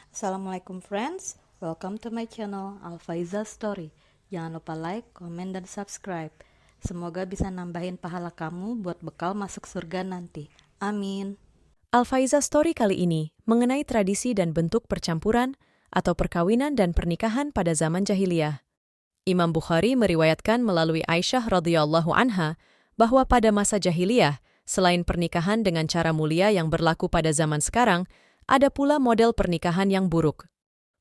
Assalamualaikum friends, welcome to my channel Alfaiza Story. Jangan lupa like, komen, dan subscribe. Semoga bisa nambahin pahala kamu buat bekal masuk surga nanti. Amin. Alfaiza Story kali ini mengenai tradisi dan bentuk percampuran atau perkawinan dan pernikahan pada zaman jahiliyah. Imam Bukhari meriwayatkan melalui Aisyah radhiyallahu anha bahwa pada masa jahiliyah, selain pernikahan dengan cara mulia yang berlaku pada zaman sekarang, ada pula model pernikahan yang buruk.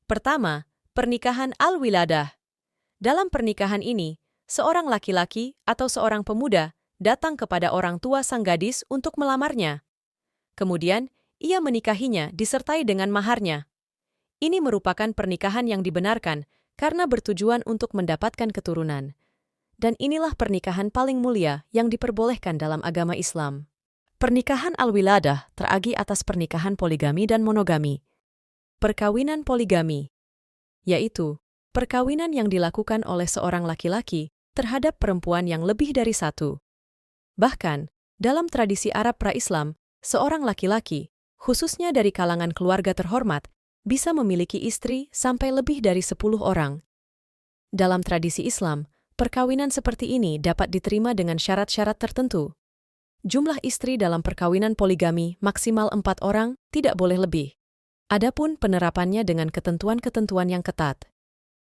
Pertama, pernikahan al-wiladah. Dalam pernikahan ini, seorang laki-laki atau seorang pemuda datang kepada orang tua sang gadis untuk melamarnya. Kemudian, ia menikahinya disertai dengan maharnya. Ini merupakan pernikahan yang dibenarkan karena bertujuan untuk mendapatkan keturunan. Dan inilah pernikahan paling mulia yang diperbolehkan dalam agama Islam. Pernikahan al-wiladah teragi atas pernikahan poligami dan monogami. Perkawinan poligami, yaitu perkawinan yang dilakukan oleh seorang laki-laki terhadap perempuan yang lebih dari satu. Bahkan, dalam tradisi Arab pra-Islam, seorang laki-laki, khususnya dari kalangan keluarga terhormat, bisa memiliki istri sampai lebih dari 10 orang. Dalam tradisi Islam, perkawinan seperti ini dapat diterima dengan syarat-syarat tertentu. Jumlah istri dalam perkawinan poligami maksimal 4 orang, tidak boleh lebih. Adapun penerapannya dengan ketentuan-ketentuan yang ketat.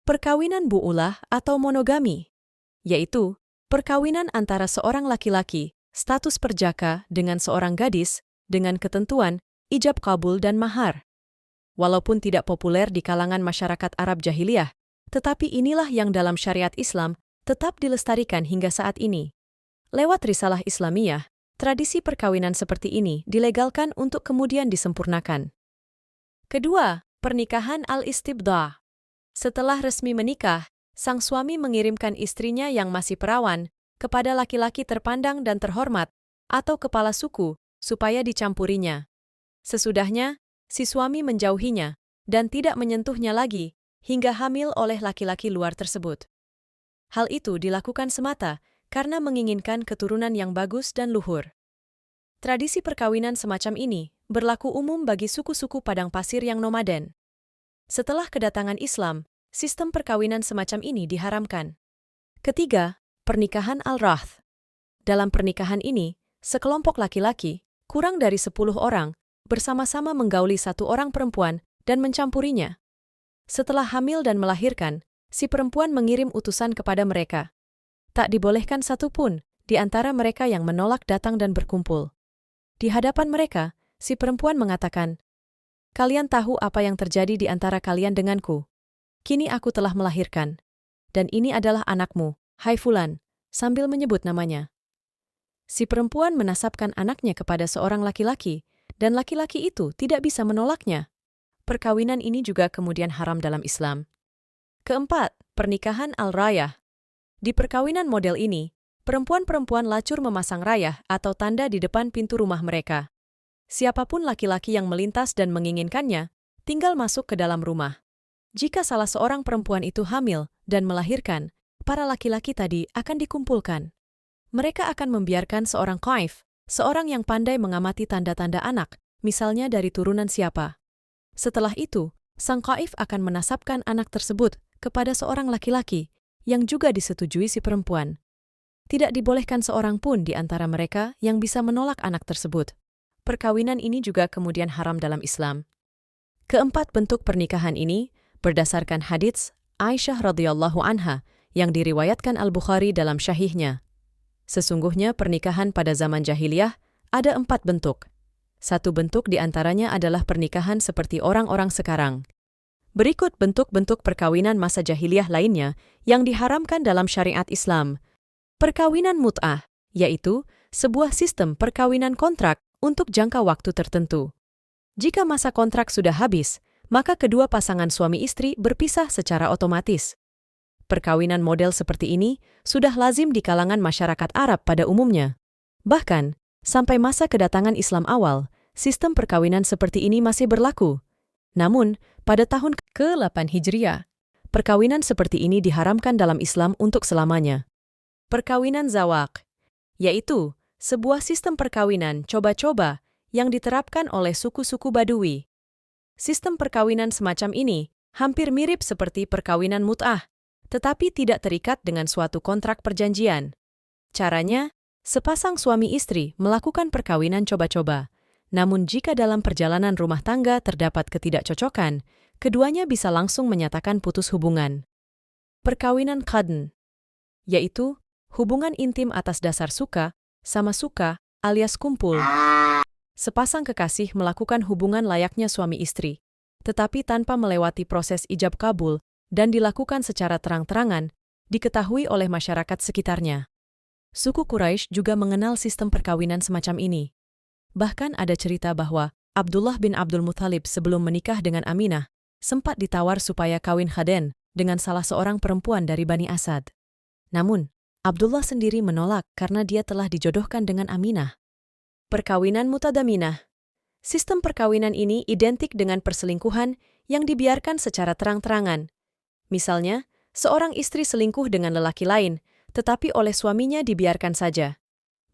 Perkawinan bu'ulah atau monogami, yaitu perkawinan antara seorang laki-laki, status perjaka dengan seorang gadis, dengan ketentuan ijab kabul dan mahar. Walaupun tidak populer di kalangan masyarakat Arab jahiliyah, tetapi inilah yang dalam syariat Islam tetap dilestarikan hingga saat ini. Lewat risalah Islamiyah, tradisi perkawinan seperti ini dilegalkan untuk kemudian disempurnakan. Kedua, pernikahan al-istibda'. Setelah resmi menikah, sang suami mengirimkan istrinya yang masih perawan kepada laki-laki terpandang dan terhormat atau kepala suku supaya dicampurinya. Sesudahnya, si suami menjauhinya dan tidak menyentuhnya lagi hingga hamil oleh laki-laki luar tersebut. Hal itu dilakukan semata karena menginginkan keturunan yang bagus dan luhur. Tradisi perkawinan semacam ini berlaku umum bagi suku-suku padang pasir yang nomaden. Setelah kedatangan Islam, sistem perkawinan semacam ini diharamkan. Ketiga, pernikahan al-rath. Dalam pernikahan ini, sekelompok laki-laki, kurang dari 10 orang, bersama-sama menggauli satu orang perempuan dan mencampurinya. Setelah hamil dan melahirkan, si perempuan mengirim utusan kepada mereka. Tak dibolehkan satupun di antara mereka yang menolak datang dan berkumpul. Di hadapan mereka, si perempuan mengatakan, "Kalian tahu apa yang terjadi di antara kalian denganku. Kini aku telah melahirkan. Dan ini adalah anakmu, hai Fulan," sambil menyebut namanya. Si perempuan menasabkan anaknya kepada seorang laki-laki, dan laki-laki itu tidak bisa menolaknya. Perkawinan ini juga kemudian haram dalam Islam. Keempat, pernikahan al-rayah. Di perkawinan model ini, perempuan-perempuan lacur memasang rayah atau tanda di depan pintu rumah mereka. Siapapun laki-laki yang melintas dan menginginkannya, tinggal masuk ke dalam rumah. Jika salah seorang perempuan itu hamil dan melahirkan, para laki-laki tadi akan dikumpulkan. Mereka akan membiarkan seorang qaif, seorang yang pandai mengamati tanda-tanda anak, misalnya dari turunan siapa. Setelah itu, sang qaif akan menasabkan anak tersebut kepada seorang laki-laki yang juga disetujui si perempuan. Tidak dibolehkan seorang pun di antara mereka yang bisa menolak anak tersebut. Perkawinan ini juga kemudian haram dalam Islam. Keempat bentuk pernikahan ini berdasarkan hadits Aisyah radhiyallahu anha yang diriwayatkan Al-Bukhari dalam syahihnya. Sesungguhnya pernikahan pada zaman jahiliyah ada 4 bentuk. Satu bentuk di antaranya adalah pernikahan seperti orang-orang sekarang. Berikut bentuk-bentuk perkawinan masa jahiliyah lainnya yang diharamkan dalam syariat Islam. Perkawinan mut'ah, yaitu sebuah sistem perkawinan kontrak untuk jangka waktu tertentu. Jika masa kontrak sudah habis, maka kedua pasangan suami istri berpisah secara otomatis. Perkawinan model seperti ini sudah lazim di kalangan masyarakat Arab pada umumnya. Bahkan, sampai masa kedatangan Islam awal, sistem perkawinan seperti ini masih berlaku. Namun, pada tahun ke-8 Hijriah, perkawinan seperti ini diharamkan dalam Islam untuk selamanya. Perkawinan zawaq, yaitu sebuah sistem perkawinan coba-coba yang diterapkan oleh suku-suku Badui. Sistem perkawinan semacam ini hampir mirip seperti perkawinan mut'ah, tetapi tidak terikat dengan suatu kontrak perjanjian. Caranya, sepasang suami istri melakukan perkawinan coba-coba. Namun jika dalam perjalanan rumah tangga terdapat ketidakcocokan, keduanya bisa langsung menyatakan putus hubungan. Perkawinan qadn, yaitu hubungan intim atas dasar suka sama suka alias kumpul. Sepasang kekasih melakukan hubungan layaknya suami istri, tetapi tanpa melewati proses ijab kabul dan dilakukan secara terang-terangan, diketahui oleh masyarakat sekitarnya. Suku Quraisy juga mengenal sistem perkawinan semacam ini. Bahkan ada cerita bahwa Abdullah bin Abdul Muthalib sebelum menikah dengan Aminah, sempat ditawar supaya kawin khaden dengan salah seorang perempuan dari Bani Asad. Namun, Abdullah sendiri menolak karena dia telah dijodohkan dengan Aminah. Perkawinan mutadaminah. Sistem perkawinan ini identik dengan perselingkuhan yang dibiarkan secara terang-terangan. Misalnya, seorang istri selingkuh dengan lelaki lain, tetapi oleh suaminya dibiarkan saja.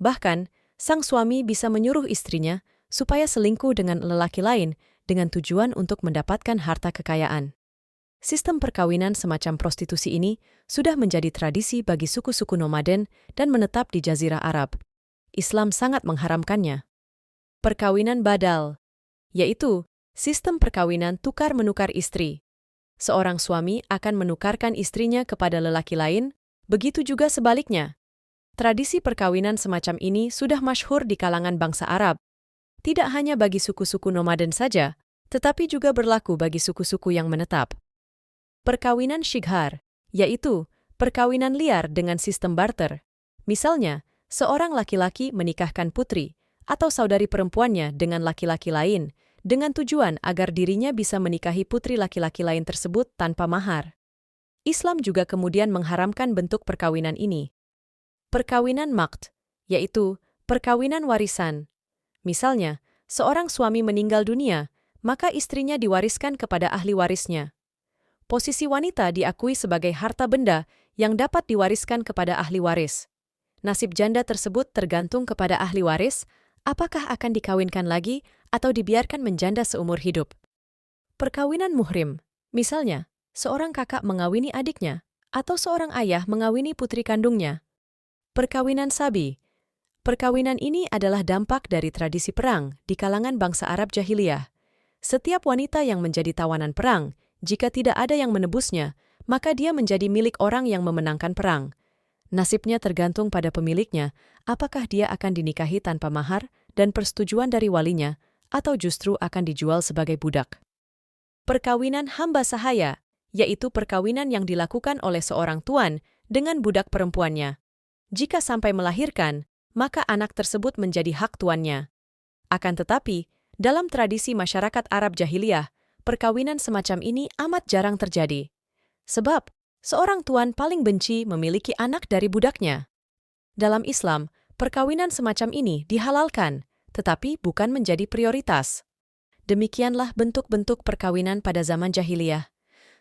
Bahkan, sang suami bisa menyuruh istrinya supaya selingkuh dengan lelaki lain dengan tujuan untuk mendapatkan harta kekayaan. Sistem perkawinan semacam prostitusi ini sudah menjadi tradisi bagi suku-suku nomaden dan menetap di Jazirah Arab. Islam sangat mengharamkannya. Perkawinan badal, yaitu sistem perkawinan tukar-menukar istri. Seorang suami akan menukarkan istrinya kepada lelaki lain, begitu juga sebaliknya. Tradisi perkawinan semacam ini sudah masyhur di kalangan bangsa Arab. Tidak hanya bagi suku-suku nomaden saja, tetapi juga berlaku bagi suku-suku yang menetap. Perkawinan shighar, yaitu perkawinan liar dengan sistem barter. Misalnya, seorang laki-laki menikahkan putri atau saudari perempuannya dengan laki-laki lain dengan tujuan agar dirinya bisa menikahi putri laki-laki lain tersebut tanpa mahar. Islam juga kemudian mengharamkan bentuk perkawinan ini. Perkawinan maqd, yaitu perkawinan warisan. Misalnya, seorang suami meninggal dunia, maka istrinya diwariskan kepada ahli warisnya. Posisi wanita diakui sebagai harta benda yang dapat diwariskan kepada ahli waris. Nasib janda tersebut tergantung kepada ahli waris, apakah akan dikawinkan lagi atau dibiarkan menjanda seumur hidup. Perkawinan muhrim, misalnya, seorang kakak mengawini adiknya, atau seorang ayah mengawini putri kandungnya. Perkawinan sabi. Perkawinan ini adalah dampak dari tradisi perang di kalangan bangsa Arab jahiliyah. Setiap wanita yang menjadi tawanan perang, jika tidak ada yang menebusnya, maka dia menjadi milik orang yang memenangkan perang. Nasibnya tergantung pada pemiliknya, apakah dia akan dinikahi tanpa mahar dan persetujuan dari walinya, atau justru akan dijual sebagai budak. Perkawinan hamba sahaya, yaitu perkawinan yang dilakukan oleh seorang tuan dengan budak perempuannya. Jika sampai melahirkan, maka anak tersebut menjadi hak tuannya. Akan tetapi, dalam tradisi masyarakat Arab jahiliyah, perkawinan semacam ini amat jarang terjadi. Sebab, seorang tuan paling benci memiliki anak dari budaknya. Dalam Islam, perkawinan semacam ini dihalalkan, tetapi bukan menjadi prioritas. Demikianlah bentuk-bentuk perkawinan pada zaman jahiliyah.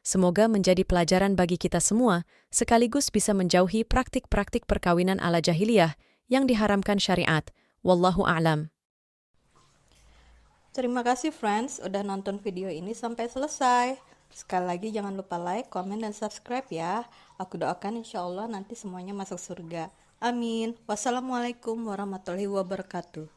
Semoga menjadi pelajaran bagi kita semua, sekaligus bisa menjauhi praktik-praktik perkawinan ala jahiliyah yang diharamkan syariat. Wallahu a'lam. Terima kasih friends, udah nonton video ini sampai selesai. Sekali lagi jangan lupa like, komen, dan subscribe ya. Aku doakan insya Allah nanti semuanya masuk surga. Amin. Wassalamualaikum warahmatullahi wabarakatuh.